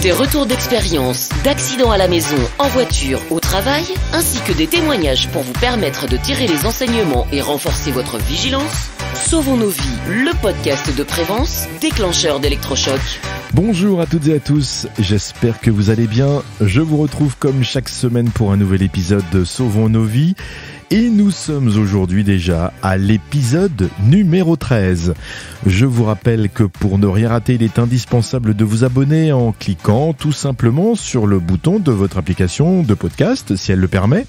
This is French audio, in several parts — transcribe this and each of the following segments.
Des retours d'expérience, d'accidents à la maison, en voiture, au travail, ainsi que des témoignages pour vous permettre de tirer les enseignements et renforcer votre vigilance. Sauvons nos vies, le podcast de Prévence, déclencheur d'électrochoc. Bonjour à toutes et à tous, j'espère que vous allez bien. Je vous retrouve comme chaque semaine pour un nouvel épisode de Sauvons nos vies. Et nous sommes aujourd'hui déjà à l'épisode numéro 13. Je vous rappelle que pour ne rien rater, il est indispensable de vous abonner en cliquant tout simplement sur le bouton de votre application de podcast, si elle le permet.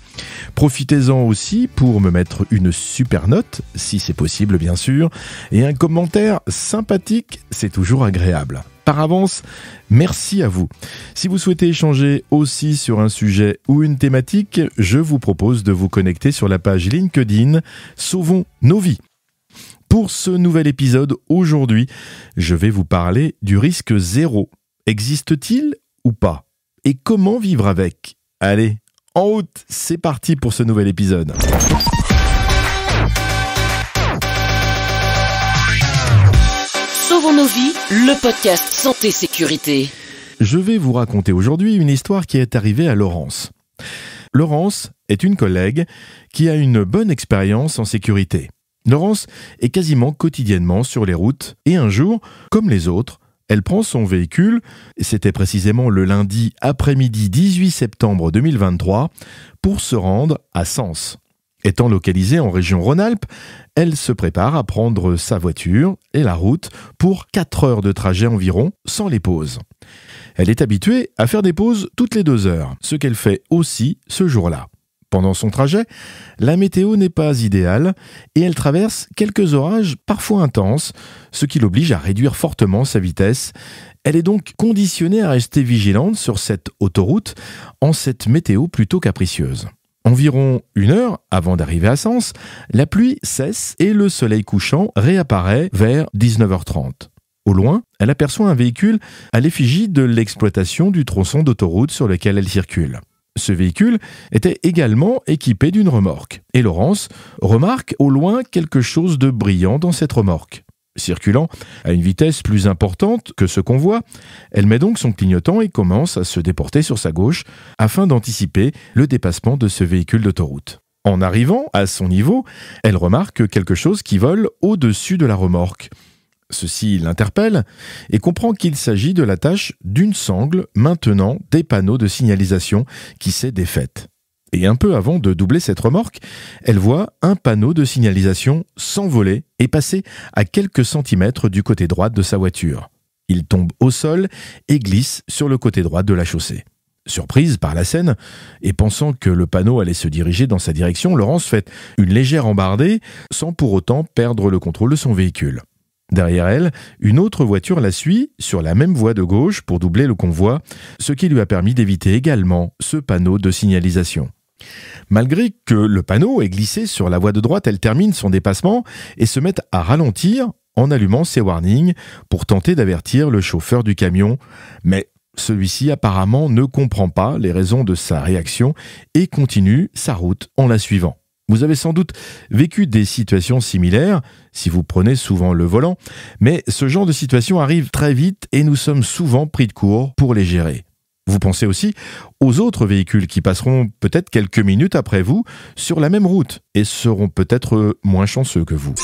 Profitez-en aussi pour me mettre une super note, si c'est possible bien sûr, et un commentaire sympathique, c'est toujours agréable. Par avance, merci à vous. Si vous souhaitez échanger aussi sur un sujet ou une thématique, je vous propose de vous connecter sur la page LinkedIn Sauvons nos vies. Pour ce nouvel épisode, aujourd'hui, je vais vous parler du risque zéro. Existe-t-il ou pas? Et comment vivre avec? Allez, en route, c'est parti pour ce nouvel épisode. Sauvons nos vies, le podcast Santé Sécurité. Je vais vous raconter aujourd'hui une histoire qui est arrivée à Laurence. Laurence est une collègue qui a une bonne expérience en sécurité. Laurence est quasiment quotidiennement sur les routes et un jour, comme les autres, elle prend son véhicule, c'était précisément le lundi après-midi 18 septembre 2023, pour se rendre à Sens. Étant localisée en région Rhône-Alpes, elle se prépare à prendre sa voiture et la route pour 4 heures de trajet environ, sans les pauses. Elle est habituée à faire des pauses toutes les 2 heures, ce qu'elle fait aussi ce jour-là. Pendant son trajet, la météo n'est pas idéale et elle traverse quelques orages parfois intenses, ce qui l'oblige à réduire fortement sa vitesse. Elle est donc conditionnée à rester vigilante sur cette autoroute en cette météo plutôt capricieuse. Environ 1 heure avant d'arriver à Sens, la pluie cesse et le soleil couchant réapparaît vers 19h30. Au loin, elle aperçoit un véhicule à l'effigie de l'exploitation du tronçon d'autoroute sur lequel elle circule. Ce véhicule était également équipé d'une remorque. Et Laurence remarque au loin quelque chose de brillant dans cette remorque. Circulant à une vitesse plus importante que ce qu'on voit, elle met donc son clignotant et commence à se déporter sur sa gauche afin d'anticiper le dépassement de ce véhicule d'autoroute. En arrivant à son niveau, elle remarque quelque chose qui vole au-dessus de la remorque. Ceci l'interpelle et comprend qu'il s'agit de l'attache d'une sangle maintenant des panneaux de signalisation qui s'est défaite. Et un peu avant de doubler cette remorque, elle voit un panneau de signalisation s'envoler et passer à quelques centimètres du côté droit de sa voiture. Il tombe au sol et glisse sur le côté droit de la chaussée. Surprise par la scène, et pensant que le panneau allait se diriger dans sa direction, Laurence fait une légère embardée sans pour autant perdre le contrôle de son véhicule. Derrière elle, une autre voiture la suit sur la même voie de gauche pour doubler le convoi, ce qui lui a permis d'éviter également ce panneau de signalisation. Malgré que le panneau ait glissé sur la voie de droite, elle termine son dépassement et se met à ralentir en allumant ses warnings pour tenter d'avertir le chauffeur du camion. Mais celui-ci apparemment ne comprend pas les raisons de sa réaction et continue sa route en la suivant. Vous avez sans doute vécu des situations similaires, si vous prenez souvent le volant, mais ce genre de situation arrive très vite et nous sommes souvent pris de court pour les gérer. Vous pensez aussi aux autres véhicules qui passeront peut-être quelques minutes après vous sur la même route et seront peut-être moins chanceux que vous.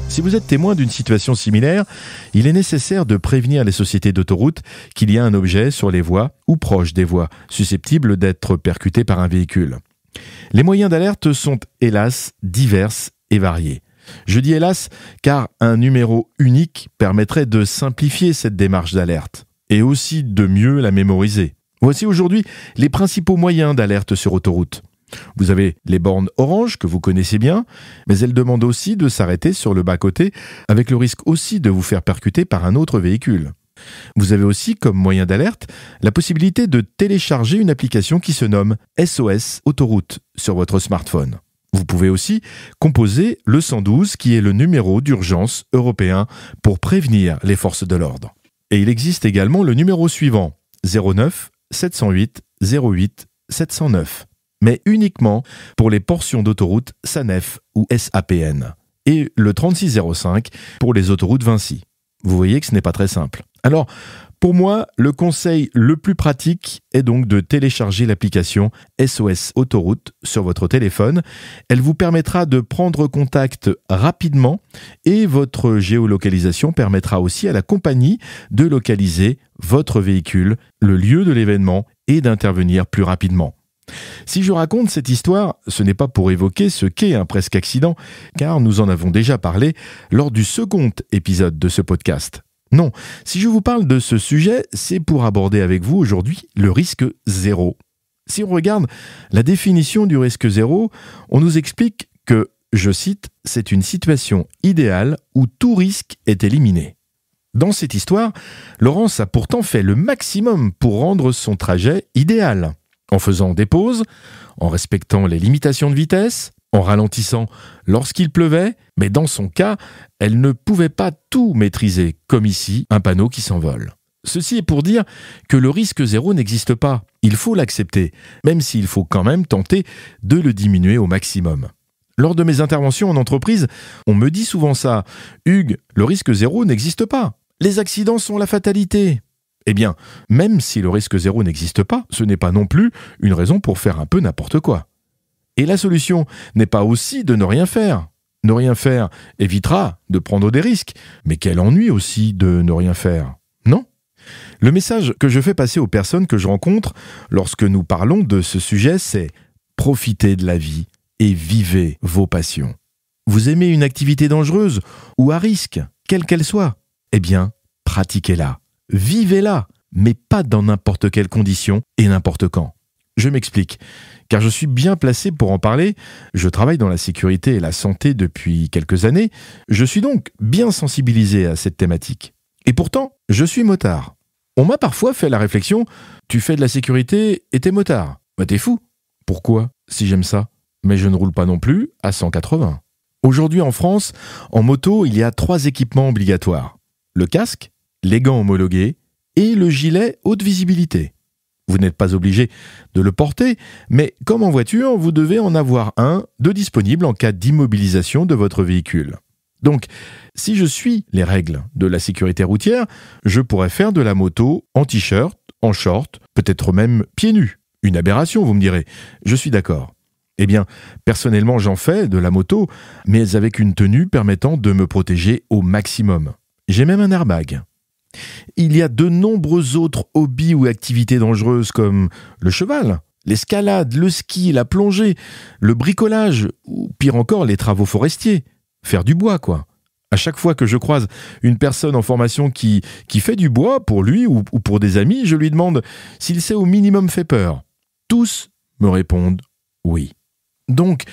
Si vous êtes témoin d'une situation similaire, il est nécessaire de prévenir les sociétés d'autoroute qu'il y a un objet sur les voies ou proche des voies, susceptible d'être percuté par un véhicule. Les moyens d'alerte sont hélas divers et variés. Je dis hélas car un numéro unique permettrait de simplifier cette démarche d'alerte et aussi de mieux la mémoriser. Voici aujourd'hui les principaux moyens d'alerte sur autoroute. Vous avez les bornes orange que vous connaissez bien, mais elles demandent aussi de s'arrêter sur le bas-côté avec le risque aussi de vous faire percuter par un autre véhicule. Vous avez aussi comme moyen d'alerte la possibilité de télécharger une application qui se nomme SOS Autoroute sur votre smartphone. Vous pouvez aussi composer le 112 qui est le numéro d'urgence européen pour prévenir les forces de l'ordre. Et il existe également le numéro suivant 09 708 08 709. mais uniquement pour les portions d'autoroute SANEF ou SAPN, et le 3605 pour les autoroutes Vinci. Vous voyez que ce n'est pas très simple. Alors, pour moi, le conseil le plus pratique est donc de télécharger l'application SOS Autoroute sur votre téléphone. Elle vous permettra de prendre contact rapidement et votre géolocalisation permettra aussi à la compagnie de localiser votre véhicule, le lieu de l'événement et d'intervenir plus rapidement. Si je raconte cette histoire, ce n'est pas pour évoquer ce qu'est un presque accident, car nous en avons déjà parlé lors du second épisode de ce podcast. Non, si je vous parle de ce sujet, c'est pour aborder avec vous aujourd'hui le risque zéro. Si on regarde la définition du risque zéro, on nous explique que, je cite, « c'est une situation idéale où tout risque est éliminé ». Dans cette histoire, Laurence a pourtant fait le maximum pour rendre son trajet idéal, en faisant des pauses, en respectant les limitations de vitesse, en ralentissant lorsqu'il pleuvait, mais dans son cas, elle ne pouvait pas tout maîtriser, comme ici, un panneau qui s'envole. Ceci est pour dire que le risque zéro n'existe pas. Il faut l'accepter, même s'il faut quand même tenter de le diminuer au maximum. Lors de mes interventions en entreprise, on me dit souvent ça. « Hugues, le risque zéro n'existe pas. Les accidents sont la fatalité. » Eh bien, même si le risque zéro n'existe pas, ce n'est pas non plus une raison pour faire un peu n'importe quoi. Et la solution n'est pas aussi de ne rien faire. Ne rien faire évitera de prendre des risques, mais quel ennui aussi de ne rien faire, non ? Le message que je fais passer aux personnes que je rencontre lorsque nous parlons de ce sujet, c'est « profitez de la vie et vivez vos passions ». Vous aimez une activité dangereuse ou à risque, quelle qu'elle soit ? Eh bien, pratiquez-la, vivez-la, mais pas dans n'importe quelle condition et n'importe quand. Je m'explique, car je suis bien placé pour en parler. Je travaille dans la sécurité et la santé depuis quelques années. Je suis donc bien sensibilisé à cette thématique. Et pourtant, je suis motard. On m'a parfois fait la réflexion « Tu fais de la sécurité et t'es motard. Bah t'es fou. Pourquoi, si j'aime ça ? Mais je ne roule pas non plus à 180. » Aujourd'hui en France, en moto, il y a 3 équipements obligatoires. Le casque, les gants homologués et le gilet haute visibilité. Vous n'êtes pas obligé de le porter, mais comme en voiture, vous devez en avoir un de disponible en cas d'immobilisation de votre véhicule. Donc, si je suis les règles de la sécurité routière, je pourrais faire de la moto en t-shirt, en short, peut-être même pieds nus. Une aberration, vous me direz. Je suis d'accord. Eh bien, personnellement, j'en fais de la moto, mais avec une tenue permettant de me protéger au maximum. J'ai même un airbag. Il y a de nombreux autres hobbies ou activités dangereuses comme le cheval, l'escalade, le ski, la plongée, le bricolage ou pire encore les travaux forestiers. Faire du bois, quoi. À chaque fois que je croise une personne en formation qui fait du bois pour lui ou pour des amis, je lui demande s'il s'est au minimum fait peur. Tous me répondent oui. Donc,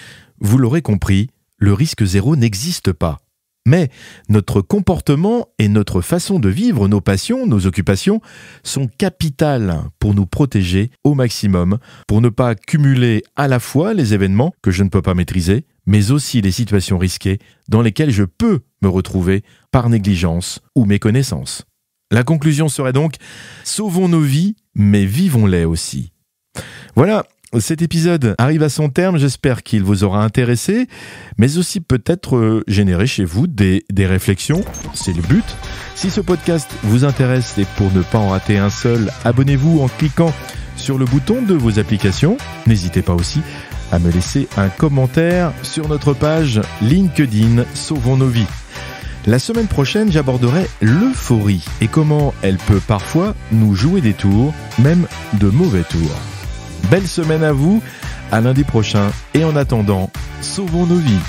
vous l'aurez compris, le risque zéro n'existe pas. Mais notre comportement et notre façon de vivre nos passions, nos occupations, sont capitales pour nous protéger au maximum, pour ne pas cumuler à la fois les événements que je ne peux pas maîtriser, mais aussi les situations risquées dans lesquelles je peux me retrouver par négligence ou méconnaissance. La conclusion serait donc « Sauvons nos vies, mais vivons-les aussi ». Voilà. Cet épisode arrive à son terme, j'espère qu'il vous aura intéressé, mais aussi peut-être généré chez vous des réflexions, c'est le but. Si ce podcast vous intéresse et pour ne pas en rater un seul, abonnez-vous en cliquant sur le bouton de vos applications. N'hésitez pas aussi à me laisser un commentaire sur notre page LinkedIn Sauvons nos vies. La semaine prochaine, j'aborderai l'euphorie et comment elle peut parfois nous jouer des tours, même de mauvais tours. Belle semaine à vous, à lundi prochain et en attendant, sauvons nos vies.